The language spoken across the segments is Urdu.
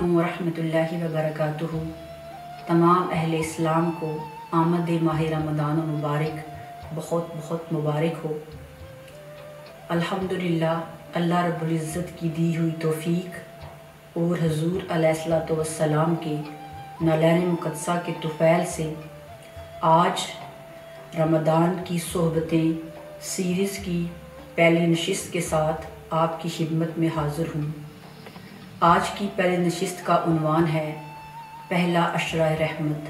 علیکم ورحمۃ وبرکاتہ۔ تمام اہل اسلام کو آمد ماہ رمضان المبارک بہت بہت مبارک ہو۔ الحمدللہ اللہ رب العزت کی دی ہوئی توفیق اور حضور علیہ الصلوۃ والسلام کے نالین مقدسہ کے طفیل سے آج رمضان کی صحبتیں سیریز کی پہلی نشست کے ساتھ آپ کی خدمت میں حاضر ہوں۔ آج کی پہلی نشست کا عنوان ہے پہلا عشرہ رحمت۔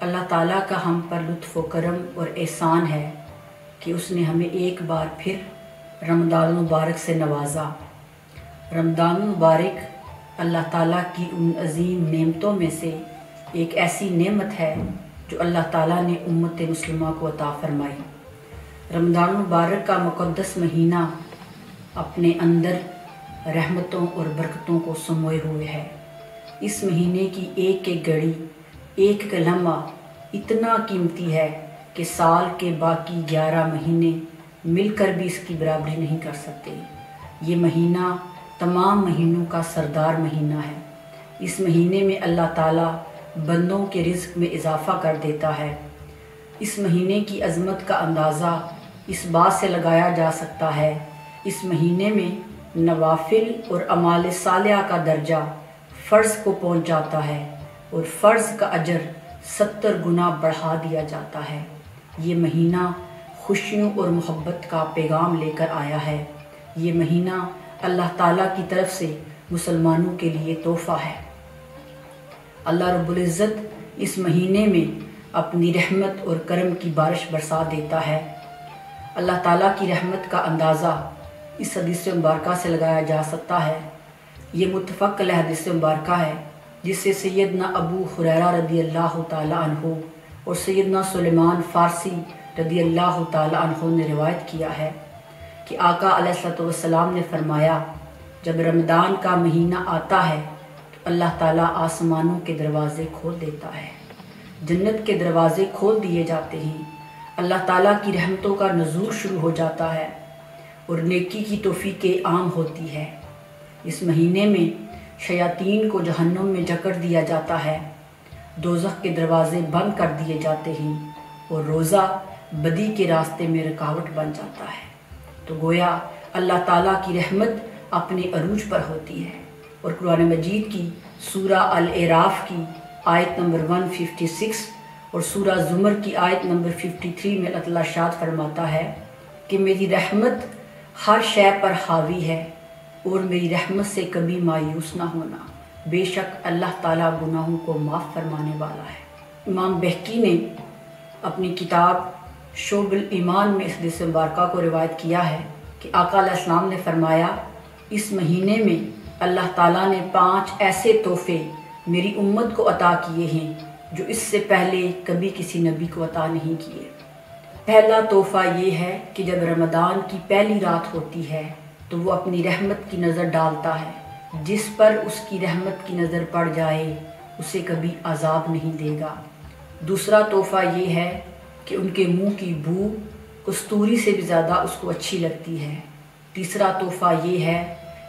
اللہ تعالیٰ کا ہم پر لطف و کرم اور احسان ہے کہ اس نے ہمیں ایک بار پھر رمضان المبارک سے نوازا۔ رمضان المبارک اللہ تعالیٰ کی ان عظیم نعمتوں میں سے ایک ایسی نعمت ہے جو اللہ تعالیٰ نے امت مسلمہ کو عطا فرمائی۔ رمضان المبارک کا مقدس مہینہ اپنے اندر رحمتوں اور برکتوں کو سموئے ہوئے ہے۔ اس مہینے کی ایک ایک گھڑی، ایک ایک لمحہ اتنا قیمتی ہے کہ سال کے باقی 11 مہینے مل کر بھی اس کی برابری نہیں کر سکتے۔ یہ مہینہ تمام مہینوں کا سردار مہینہ ہے۔ اس مہینے میں اللہ تعالیٰ بندوں کے رزق میں اضافہ کر دیتا ہے۔ اس مہینے کی عظمت کا اندازہ اس بات سے لگایا جا سکتا ہے، اس مہینے میں نوافل اور اعمال صالحہ کا درجہ فرض کو پہنچ جاتا ہے اور فرض کا اجر 70 گنا بڑھا دیا جاتا ہے۔ یہ مہینہ خوشیوں اور محبت کا پیغام لے کر آیا ہے۔ یہ مہینہ اللہ تعالیٰ کی طرف سے مسلمانوں کے لیے تحفہ ہے۔ اللہ رب العزت اس مہینے میں اپنی رحمت اور کرم کی بارش برسا دیتا ہے۔ اللہ تعالیٰ کی رحمت کا اندازہ اس حدیث مبارکہ سے لگایا جا سکتا ہے۔ یہ متفق علیہ حدیث مبارکہ ہے جس سے سیدنا ابو ہریرہ رضی اللہ تعالیٰ عنہ اور سیدنا سلیمان فارسی رضی اللہ تعالیٰ عنہ نے روایت کیا ہے کہ آقا علیہ الصلوۃ والسلام نے فرمایا، جب رمضان کا مہینہ آتا ہے تو اللہ تعالیٰ آسمانوں کے دروازے کھول دیتا ہے، جنت کے دروازے کھول دیے جاتے ہیں، اللہ تعالیٰ کی رحمتوں کا نزول شروع ہو جاتا ہے اور نیکی کی توفیق عام ہوتی ہے۔ اس مہینے میں شیاطین کو جہنم میں جکڑ دیا جاتا ہے، دوزخ کے دروازے بند کر دیے جاتے ہیں اور روزہ بدی کے راستے میں رکاوٹ بن جاتا ہے۔ تو گویا اللہ تعالیٰ کی رحمت اپنے عروج پر ہوتی ہے۔ اور قرآن مجید کی سورہ الاعراف کی آیت نمبر 156 اور سورہ زمر کی آیت نمبر 53 میں اللہ تعالیٰ ارشاد فرماتا ہے کہ میری رحمت ہر شے پر حاوی ہے اور میری رحمت سے کبھی مایوس نہ ہونا، بے شک اللہ تعالیٰ گناہوں کو معاف فرمانے والا ہے۔ امام بہقی نے اپنی کتاب شعب الایمان میں اس حدیث مبارکہ کو روایت کیا ہے کہ آقا علیہ السلام نے فرمایا، اس مہینے میں اللہ تعالیٰ نے 5 ایسے تحفے میری امت کو عطا کیے ہیں جو اس سے پہلے کبھی کسی نبی کو عطا نہیں کیے۔ پہلا تحفہ یہ ہے کہ جب رمضان کی پہلی رات ہوتی ہے تو وہ اپنی رحمت کی نظر ڈالتا ہے، جس پر اس کی رحمت کی نظر پڑ جائے اسے کبھی عذاب نہیں دے گا۔ دوسرا تحفہ یہ ہے کہ ان کے منہ کی بو کستوری سے بھی زیادہ اس کو اچھی لگتی ہے۔ تیسرا تحفہ یہ ہے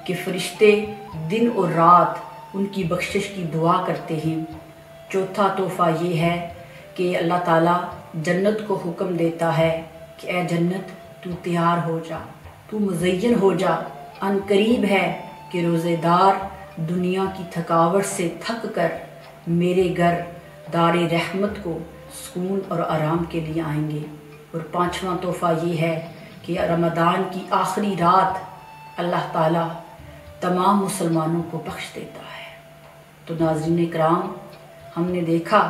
کہ فرشتے دن اور رات ان کی بخشش کی دعا کرتے ہیں۔ چوتھا تحفہ یہ ہے کہ اللہ تعالیٰ جنت کو حکم دیتا ہے کہ اے جنت تو تیار ہو جا، تو مزین ہو جا، ان قریب ہے کہ روزے دار دنیا کی تھکاوٹ سے تھک کر میرے گھر دار رحمت کو سکون اور آرام کے لیے آئیں گے۔ اور پانچواں تحفہ یہ ہے کہ رمضان کی آخری رات اللہ تعالیٰ تمام مسلمانوں کو بخش دیتا ہے۔ تو ناظرین کرام، ہم نے دیکھا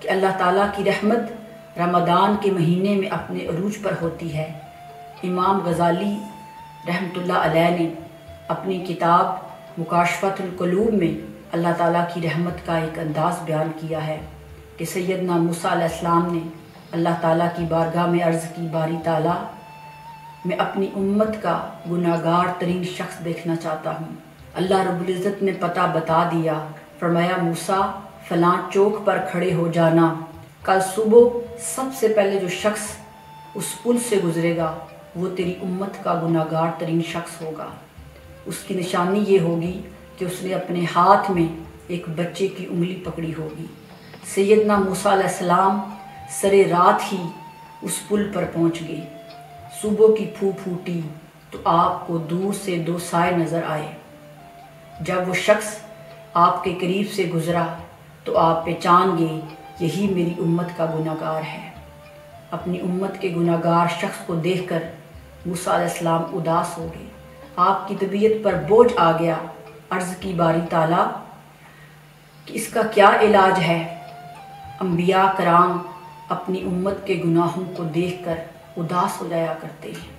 کہ اللہ تعالیٰ کی رحمت رمضان کے مہینے میں اپنے عروج پر ہوتی ہے۔ امام غزالی رحمۃ اللہ علیہ نے اپنی کتاب مکاشفۃ القلوب میں اللہ تعالیٰ کی رحمت کا ایک انداز بیان کیا ہے کہ سیدنا موسیٰ علیہ السلام نے اللہ تعالیٰ کی بارگاہ میں عرض کی، باری تعالیٰ میں اپنی امت کا گناہ گار ترین شخص دیکھنا چاہتا ہوں۔ اللہ رب العزت نے پتہ بتا دیا، فرمایا موسیٰ فلاں چوک پر کھڑے ہو جانا، کل صبح سب سے پہلے جو شخص اس پل سے گزرے گا وہ تیری امت کا گناہ گار ترین شخص ہوگا۔ اس کی نشانی یہ ہوگی کہ اس نے اپنے ہاتھ میں ایک بچے کی انگلی پکڑی ہوگی۔ سیدنا موسیٰ علیہ السلام سرے رات ہی اس پل پر پہنچ گئے۔ صبح کی پھوٹ پھوٹی تو آپ کو دور سے دو سائے نظر آئے۔ جب وہ شخص آپ کے قریب سے گزرا تو آپ پہچان گئے یہی میری امت کا گناہ گار ہے۔ اپنی امت کے گناہ گار شخص کو دیکھ کر موسیٰ علیہ السلام اداس ہو گئے۔ آپ کی طبیعت پر بوجھ آ گیا۔ عرض کی باری تعالیٰ کہ اس کا کیا علاج ہے؟ انبیاء کرام اپنی امت کے گناہوں کو دیکھ کر اداس ہو جایا کرتے ہیں۔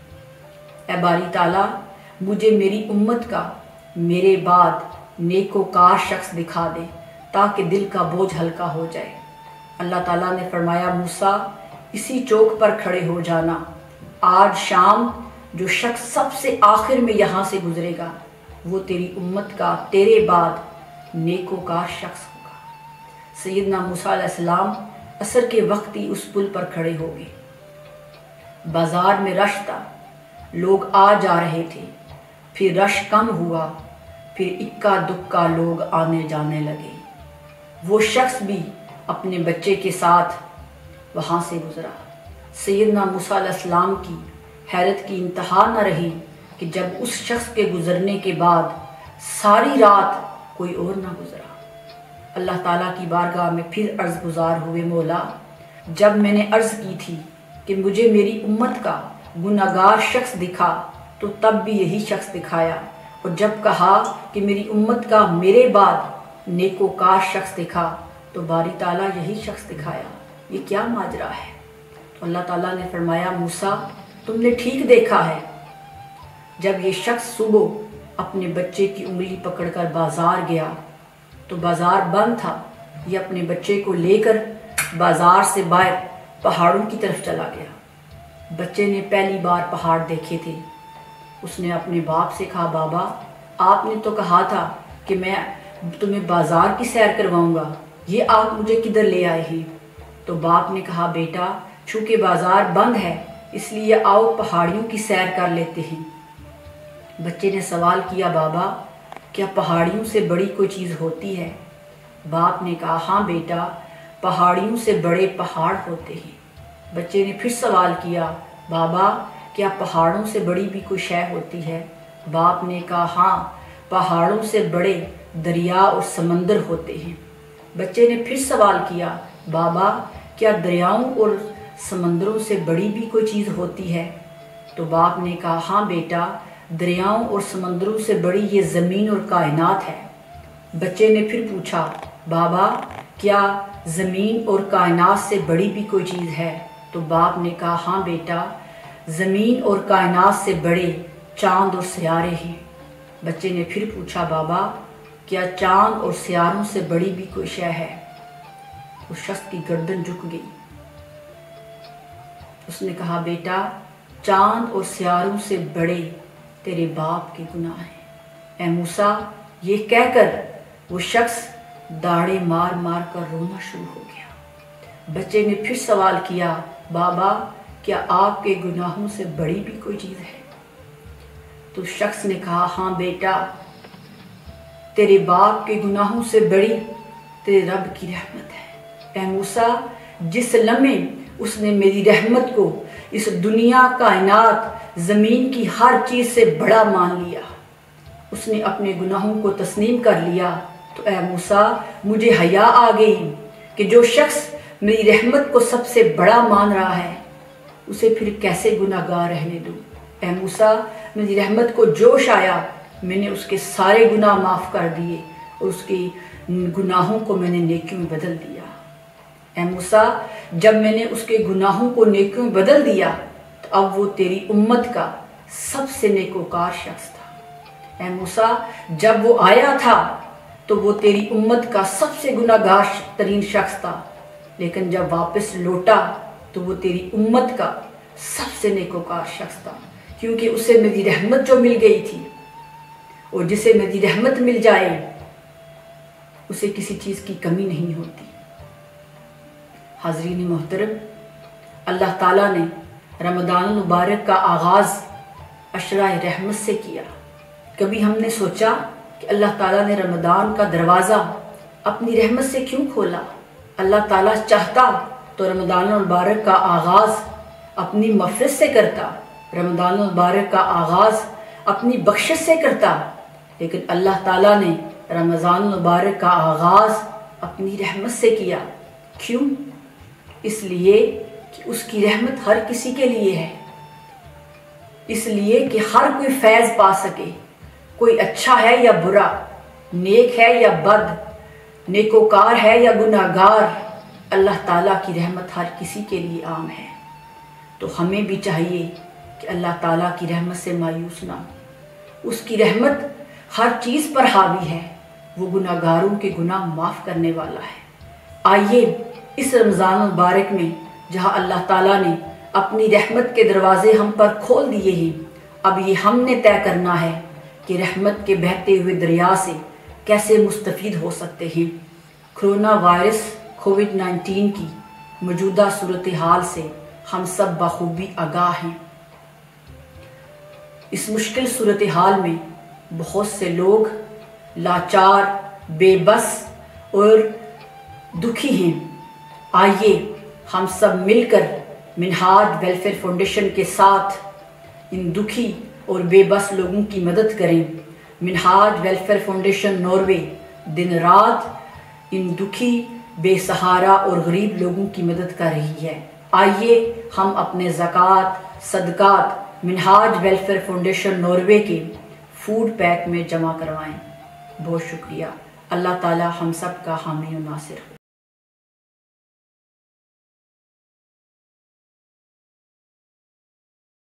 اے باری تعالیٰ مجھے میری امت کا میرے بعد نیکوکار شخص دکھا دے تاکہ دل کا بوجھ ہلکا ہو جائے۔ اللہ تعالیٰ نے فرمایا موسیٰ اسی چوک پر کھڑے ہو جانا، آج شام جو شخص سب سے آخر میں یہاں سے گزرے گا وہ تیری امت کا تیرے بعد نیکوکار شخص ہوگا۔ سیدنا موسیٰ علیہ السلام عصر کے وقت ہی اس پل پر کھڑے ہو گئے۔ بازار میں رش تھا، لوگ آ جا رہے تھے، پھر رش کم ہوا، پھر اکا دکا لوگ آنے جانے لگے۔ وہ شخص بھی اپنے بچے کے ساتھ وہاں سے گزرا۔ سیدنا موسیٰ علیہ السلام کی حیرت کی انتہا نہ رہی کہ جب اس شخص کے گزرنے کے بعد ساری رات کوئی اور نہ گزرا۔ اللہ تعالیٰ کی بارگاہ میں پھر عرض گزار ہوئے، مولا جب میں نے عرض کی تھی کہ مجھے میری امت کا گناہ گار شخص دکھا تو تب بھی یہی شخص دکھایا، اور جب کہا کہ میری امت کا میرے بعد نیکوکار شخص دکھا تو باری تعالیٰ یہی شخص دکھایا۔ یہ کیا ماجرا ہے؟ تو اللہ تعالیٰ نے فرمایا موسیٰ تم نے ٹھیک دیکھا ہے، جب یہ شخص صبح اپنے بچے کی انگلی پکڑ کر بازار گیا تو بازار بند تھا، یہ اپنے بچے کو لے کر بازار سے باہر پہاڑوں کی طرف چلا گیا۔ بچے نے پہلی بار پہاڑ دیکھے تھے۔ اس نے اپنے باپ سے کہا بابا آپ نے تو کہا تھا کہ میں تمہیں بازار کی سیر کرواؤں گا، یہ آپ مجھے کدھر لے آئے ہیں؟ تو باپ نے کہا بیٹا چونکہ بازار بند ہے اس لیے آؤ پہاڑیوں کی سیر کر لیتے ہیں۔ بچے نے سوال کیا بابا کیا پہاڑیوں سے بڑی کوئی چیز ہوتی ہے؟ باپ نے کہا ہاں بیٹا پہاڑیوں سے بڑے پہاڑ ہوتے ہیں۔ بچے نے پھر سوال کیا بابا کیا پہاڑوں سے بڑی بھی کوئی شے ہوتی ہے؟ باپ نے کہا ہاں پہاڑوں سے بڑے دریا اور سمندر ہوتے ہیں۔ بچے نے پھر سوال کیا بابا کیا دریاؤں اور سمندروں سے بڑی بھی کوئی چیز ہوتی ہے؟ تو باپ نے کہا ہاں بیٹا دریاؤں اور سمندروں سے بڑی یہ زمین اور کائنات ہے۔ بچے نے پھر پوچھا بابا کیا زمین اور کائنات سے بڑی بھی کوئی چیز ہے؟ تو باپ نے کہا ہاں بیٹا زمین اور کائنات سے بڑے چاند اور سیارے ہیں۔ بچے نے پھر پوچھا بابا کیا چاند اور سیاروں سے بڑی بھی کوئی شے ہے؟ اس شخص کی گردن جھک گئی۔ اس نے کہا بیٹا چاند اور سیاروں سے بڑے تیرے باپ کے گناہ ہیں۔ اے موسیٰ یہ کہہ کر وہ شخص داڑے مار مار کر رونا شروع ہو گیا۔ بچے نے پھر سوال کیا بابا کیا آپ کے گناہوں سے بڑی بھی کوئی چیز ہے؟ تو شخص نے کہا ہاں بیٹا تیرے باپ کے گناہوں سے بڑی تیرے رب کی رحمت ہے۔ اے موسیٰ جس لمحے اس نے میری رحمت کو اس دنیا کائنات زمین کی ہر چیز سے بڑا مان لیا، اس نے اپنے گناہوں کو تسلیم کر لیا، تو اے موسیٰ مجھے حیا آ گئی کہ جو شخص میری رحمت کو سب سے بڑا مان رہا ہے اسے پھر کیسے گناہ گار رہنے دوں۔ اے موسیٰ میری رحمت کو جوش آیا، میں نے اس کے سارے گناہ معاف کر دیے اور اس کے گناہوں کو میں نے نیکیوں میں بدل دیا۔ اے موسیٰ جب میں نے اس کے گناہوں کو نیکیوں میں بدل دیا تو اب وہ تیری امت کا سب سے نیکوکار شخص تھا۔ اے موسیٰ جب وہ آیا تھا تو وہ تیری امت کا سب سے گناہ گار ترین شخص تھا، لیکن جب واپس لوٹا تو وہ تیری امت کا سب سے نیکوکار شخص تھا، کیونکہ اسے میری رحمت جو مل گئی تھی، اور جسے میری رحمت مل جائے اسے کسی چیز کی کمی نہیں ہوتی۔ حاضرین محترم، اللہ تعالیٰ نے رمضان المبارک کا آغاز عشرہ رحمت سے کیا۔ کبھی ہم نے سوچا کہ اللہ تعالیٰ نے رمضان کا دروازہ اپنی رحمت سے کیوں کھولا؟ اللہ تعالیٰ چاہتا تو رمضان المبارک کا آغاز اپنی مغفرت سے کرتا، رمضان المبارک کا آغاز اپنی بخشش سے کرتا، لیکن اللہ تعالیٰ نے رمضان المبارک کا آغاز اپنی رحمت سے کیا۔ کیوں؟ اس لیے کہ اس کی رحمت ہر کسی کے لیے ہے، اس لیے کہ ہر کوئی فیض پا سکے، کوئی اچھا ہے یا برا، نیک ہے یا بد، نیکوکار ہے یا گناہگار، اللہ تعالیٰ کی رحمت ہر کسی کے لیے عام ہے۔ تو ہمیں بھی چاہیے کہ اللہ تعالیٰ کی رحمت سے مایوس نہ ہو۔ اس کی رحمت ہر چیز پر حاوی ہے، وہ گناہگاروں کے گناہ معاف کرنے والا ہے۔ آئیے اس رمضان مبارک میں جہاں اللہ تعالیٰ نے اپنی رحمت کے دروازے ہم پر کھول دیے ہیں، اب یہ ہم نے طے کرنا ہے کہ رحمت کے بہتے ہوئے دریا سے کیسے مستفید ہو سکتے ہیں۔ کرونا وائرس کووڈ-19 کی موجودہ صورتحال سے ہم سب بخوبی آگاہ ہیں۔ اس مشکل صورتحال میں بہت سے لوگ لاچار، بے بس اور دکھی ہیں۔ آئیے ہم سب مل کر منہاج ویلفیئر فاؤنڈیشن کے ساتھ ان دکھی اور بے بس لوگوں کی مدد کریں۔ منہاج ویلفیئر فاؤنڈیشن ناروے دن رات ان دکھی، بے سہارا اور غریب لوگوں کی مدد کر رہی ہے۔ آئیے ہم اپنے زکوٰۃ، صدقات منہاج ویلفیئر فاؤنڈیشن ناروے کے فوڈ پیک میں جمع کروائیں۔ بہت شکریہ۔ اللہ تعالی ہم سب کا حامی و ناصر ہو۔